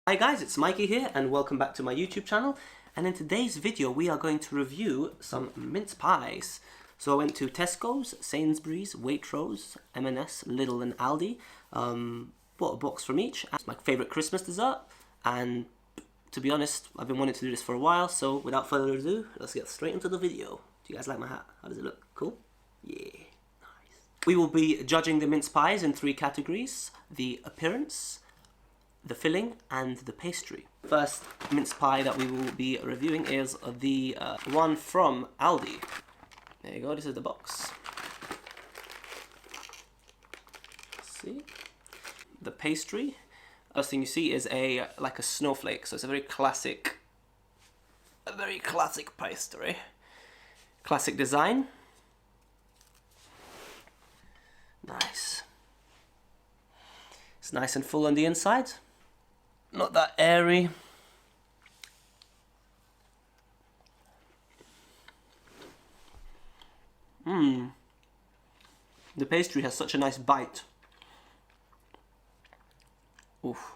Hi guys, it's Mikey here and welcome back to my YouTube channel, and in today's video we are going to review some mince pies. So I went to Tesco's, Sainsbury's, Waitrose, M&S, Lidl and Aldi, bought a box from each. It's my favourite Christmas dessert, and to be honest I've been wanting to do this for a while, so without further ado let's get straight into the video. Do you guys like my hat? How does it look? Cool? Yeah, nice. We will be judging the mince pies in 3 categories: the appearance, the filling and the pastry. First mince pie that we will be reviewing is the one from Aldi. There you go, this is the box. Let's see. The pastry, first thing you see is like a snowflake, so it's a very classic pastry. Classic design. Nice. It's nice and full on the inside. Not that airy. The pastry has such a nice bite. Oof.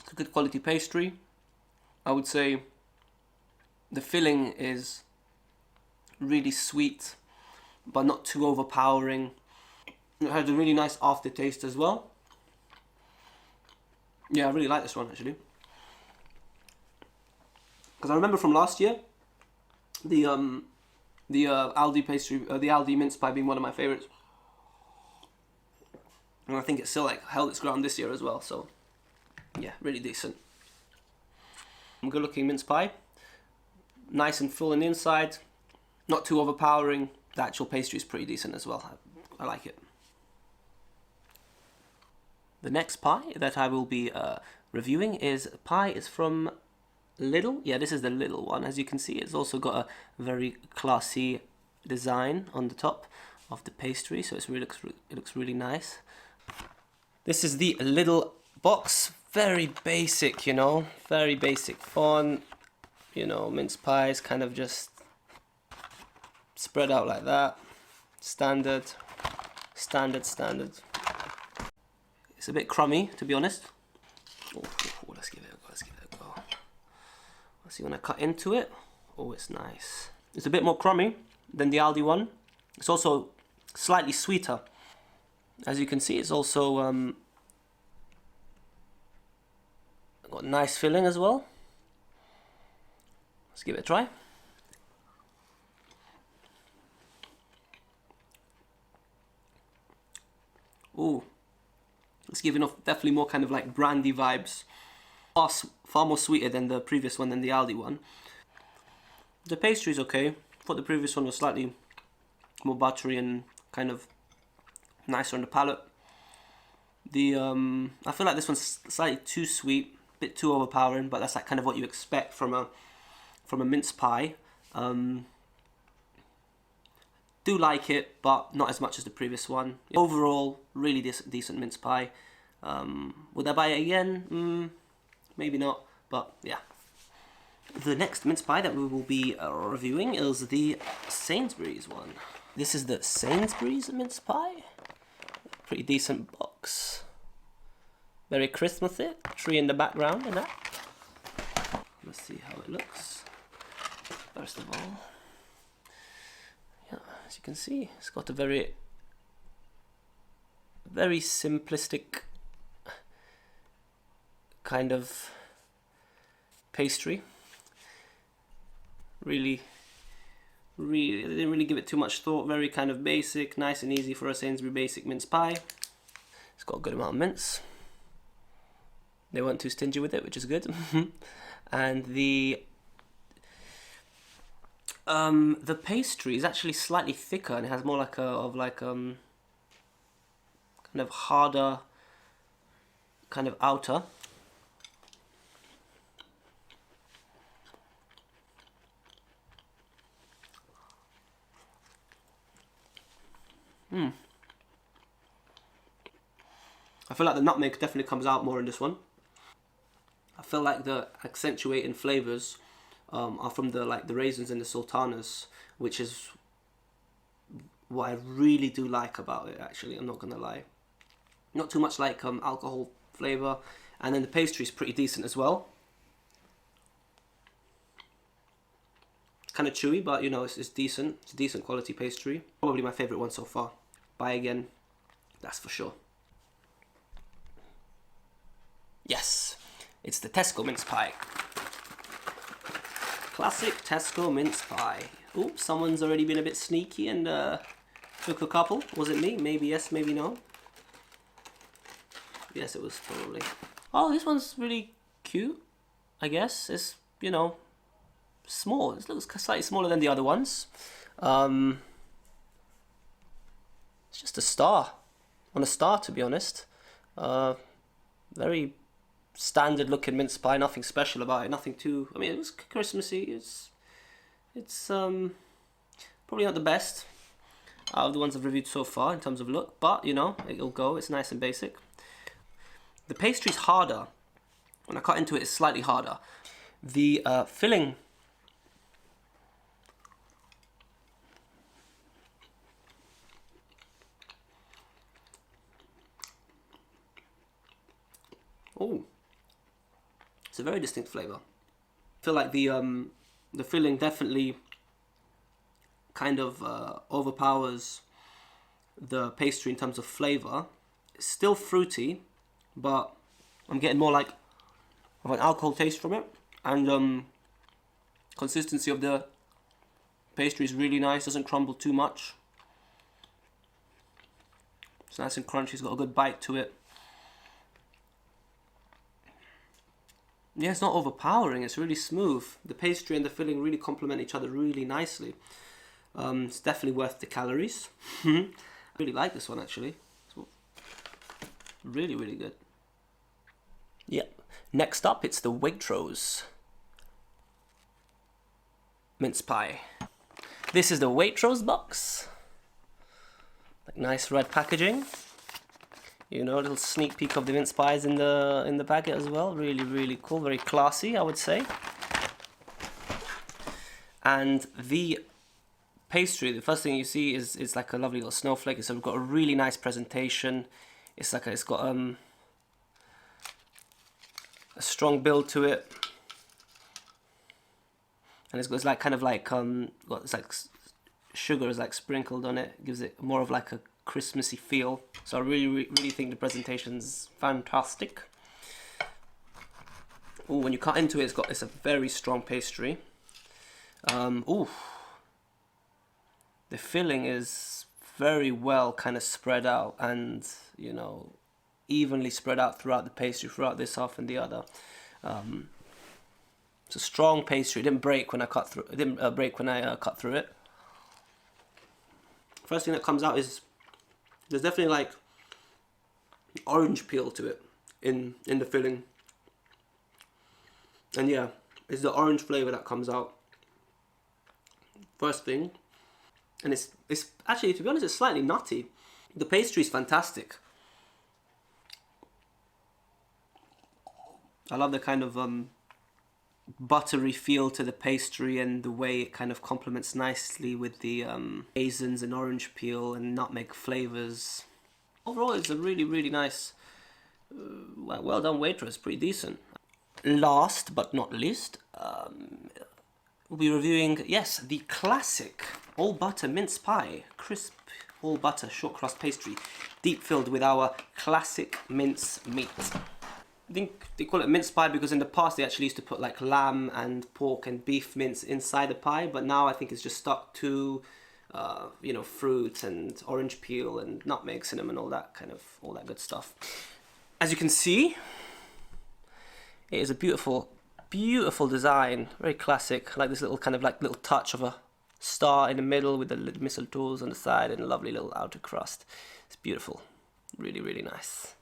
It's a good quality pastry. I would say the filling is really sweet, but not too overpowering. It has a really nice aftertaste as well. Yeah, I really like this one actually. Because I remember from last year, the Aldi pastry, the Aldi mince pie being one of my favourites. And I think it still held its ground this year as well. So yeah, really decent. Good looking mince pie. Nice and full on the inside. Not too overpowering. The actual pastry is pretty decent as well. I like it. The next pie that I will be reviewing is from Lidl. Yeah, this is the Lidl one. As you can see, it's also got a very classy design on the top of the pastry, so it looks really nice. This is the Lidl box. Very basic, you know, very basic font. You know, mince pies kind of just spread out like that. Standard. It's a bit crummy, to be honest. Oh, let's give it a go. Let's see when I cut into it. Oh, it's nice. It's a bit more crummy than the Aldi one. It's also slightly sweeter. As you can see, it's also got a nice filling as well. Let's give it a try. Ooh. It's giving off definitely more kind of like brandy vibes. Far more sweeter than the previous one, than the Aldi one. The pastry is okay. I thought the previous one was slightly more buttery and kind of nicer on the palate. I feel like this one's slightly too sweet, a bit too overpowering, but that's like kind of what you expect from a mince pie. Do like it, but not as much as the previous one. Overall, really decent mince pie. Would I buy it again? Maybe not, but yeah. The next mince pie that we will be reviewing is the Sainsbury's one. This is the Sainsbury's mince pie. Pretty decent box. Very Christmassy. Tree in the background and that. Let's see how it looks. First of all. Yeah, as you can see, it's got a very simplistic kind of pastry. Really they didn't really give it too much thought. Very kind of basic, nice and easy for a Sainsbury basic mince pie. It's got a good amount of mince. They weren't too stingy with it, which is good. And the pastry is actually slightly thicker and it has more like kind of harder kind of outer. I feel like the nutmeg definitely comes out more in this one. I feel like the accentuating flavors are from the raisins and the sultanas, which is what I really do like about it, actually. I'm not gonna lie. Not too much alcohol flavor, and then the pastry is pretty decent as well. It's kind of chewy, but you know, it's decent. It's a decent quality pastry. Probably my favorite one so far. Buy again, that's for sure. Yes, it's the Tesco mince pie. Classic Tesco mince pie. Oops, someone's already been a bit sneaky and took a couple. Was it me? Maybe yes, maybe no. Yes, it was probably. Oh, this one's really cute, I guess. It's, you know, small. It looks slightly smaller than the other ones. It's just a star. On a star, to be honest. Very standard looking mince pie, nothing special about it, nothing too, I mean, it was Christmassy. It's probably not the best out of the ones I've reviewed so far in terms of look, but you know, it'll go. It's nice and basic. The pastry's harder. When I cut into it, it's slightly harder. The filling, oh, it's a very distinct flavor. I feel like the filling definitely kind of overpowers the pastry in terms of flavor. It's still fruity, but I'm getting more like of an alcohol taste from it, and consistency of the pastry is really nice. Doesn't crumble too much. It's nice and crunchy. It's got a good bite to it. Yeah, it's not overpowering, it's really smooth. The pastry and the filling really complement each other really nicely. It's definitely worth the calories. I really like this one actually. It's really, really good. Yep. Next up, it's the Waitrose mince pie. This is the Waitrose box. Like nice red packaging. You know, a little sneak peek of the mince pies in the packet as well. Really, really cool. Very classy, I would say. And the pastry, the first thing you see is like a lovely little snowflake. So we've got a really nice presentation. It's like it's got a strong build to it, and it's like kind of like it's like sugar is like sprinkled on it. Gives it more of like a Christmassy feel. So I really think the presentation's fantastic. Oh, when you cut into it, it's a very strong pastry. Ooh, the filling is very well kind of spread out, and you know, evenly spread out throughout the pastry, throughout this half and the other. It's a strong pastry. It didn't break when I cut through. It didn't break when I cut through it. First thing that comes out is there's definitely like orange peel to it in the filling, and yeah, it's the orange flavor that comes out first thing, and it's actually, to be honest, it's slightly nutty. The pastry is fantastic. I love the kind of buttery feel to the pastry, and the way it kind of complements nicely with the raisins and orange peel and nutmeg flavors. Overall, it's a really nice, well done Waitrose, pretty decent. Last but not least, we'll be reviewing, yes, the classic all butter mince pie, crisp all butter short crust pastry, deep filled with our classic mince meat. I think they call it mince pie because in the past they actually used to put like lamb and pork and beef mince inside the pie, but now I think it's just stuck to you know, fruit and orange peel and nutmeg, cinnamon, all that good stuff. As you can see, it is a beautiful design, very classic. I like this little kind of like little touch of a star in the middle with the mistletoes on the side and a lovely little outer crust. It's beautiful, really nice.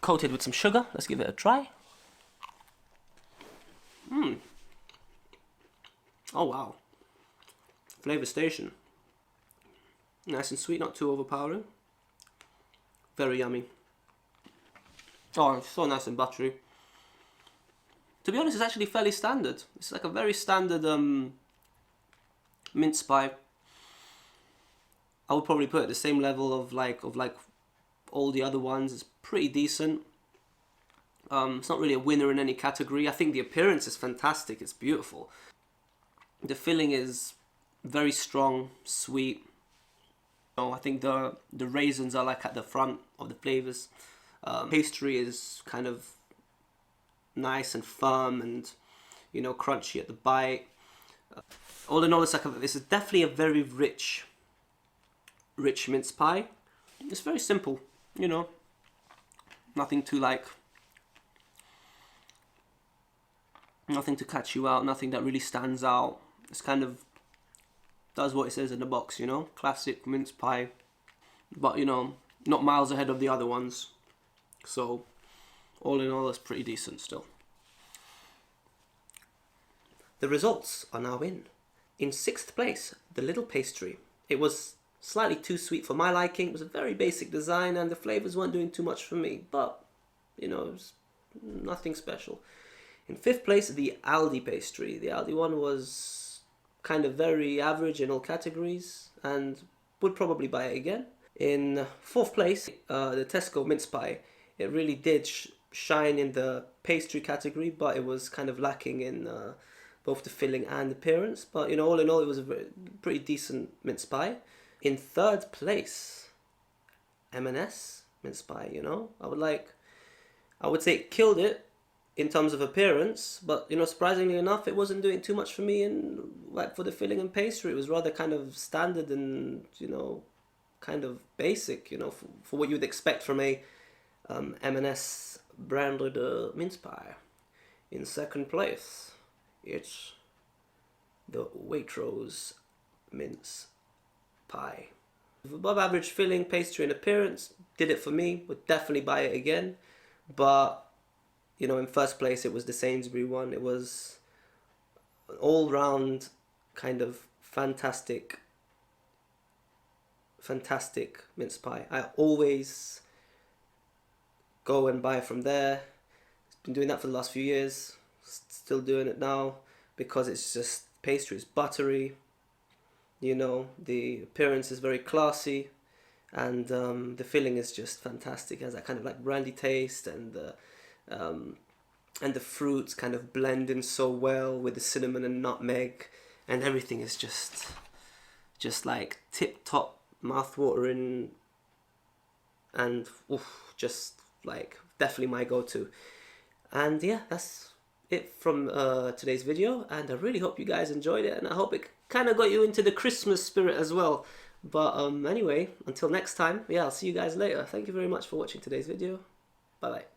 Coated with some sugar. Let's give it a try. Oh wow. Flavor station. Nice and sweet, not too overpowering. Very yummy. Oh, it's so nice and buttery. To be honest, it's actually fairly standard. It's like a very standard mince pie. I would probably put it at the same level of like all the other ones. It's pretty decent. It's not really a winner in any category. I think the appearance is fantastic. It's beautiful. The filling is very strong, sweet. I think the raisins are like at the front of the flavors. Pastry is kind of nice and firm and, you know, crunchy at the bite. All in all, it's definitely a very rich mince pie. It's very simple, you know, nothing to catch you out, nothing that really stands out. It's kind of does what it says in the box, you know, classic mince pie, but, you know, not miles ahead of the other ones. So all in all, it's pretty decent still. The results are now in. In 6th place, the little pastry. It was slightly too sweet for my liking. It was a very basic design and the flavors weren't doing too much for me, but, you know, it was nothing special. In 5th place, the Aldi pastry. The Aldi one was kind of very average in all categories and would probably buy it again. In 4th place, the Tesco mince pie. It really did shine in the pastry category, but it was kind of lacking in both the filling and appearance. But, you know, all in all, it was a pretty decent mince pie. In 3rd place, M&S mince pie, you know. I would say it killed it in terms of appearance, but, you know, surprisingly enough, it wasn't doing too much for me. And like for the filling and pastry, it was rather kind of standard and, you know, kind of basic, you know, for what you would expect from a M&S branded mince pie. In 2nd place, it's the Waitrose mince pie. Above average filling, pastry and appearance, did it for me, would definitely buy it again. But, you know, in 1st place, it was the Sainsbury one. It was an all-round kind of fantastic mince pie. I always go and buy from there. Been doing that for the last few years. Still doing it now because it's just, pastry is buttery. You know, the appearance is very classy, and the filling is just fantastic. It has that kind of like brandy taste, and the fruits kind of blend in so well with the cinnamon and nutmeg, and everything is just like tip-top, mouth-watering, and oof, just like definitely my go-to. And yeah, that's it from today's video, and I really hope you guys enjoyed it, and I hope it kind of got you into the Christmas spirit as well. But anyway, until next time, yeah, I'll see you guys later. Thank you very much for watching today's video. Bye bye.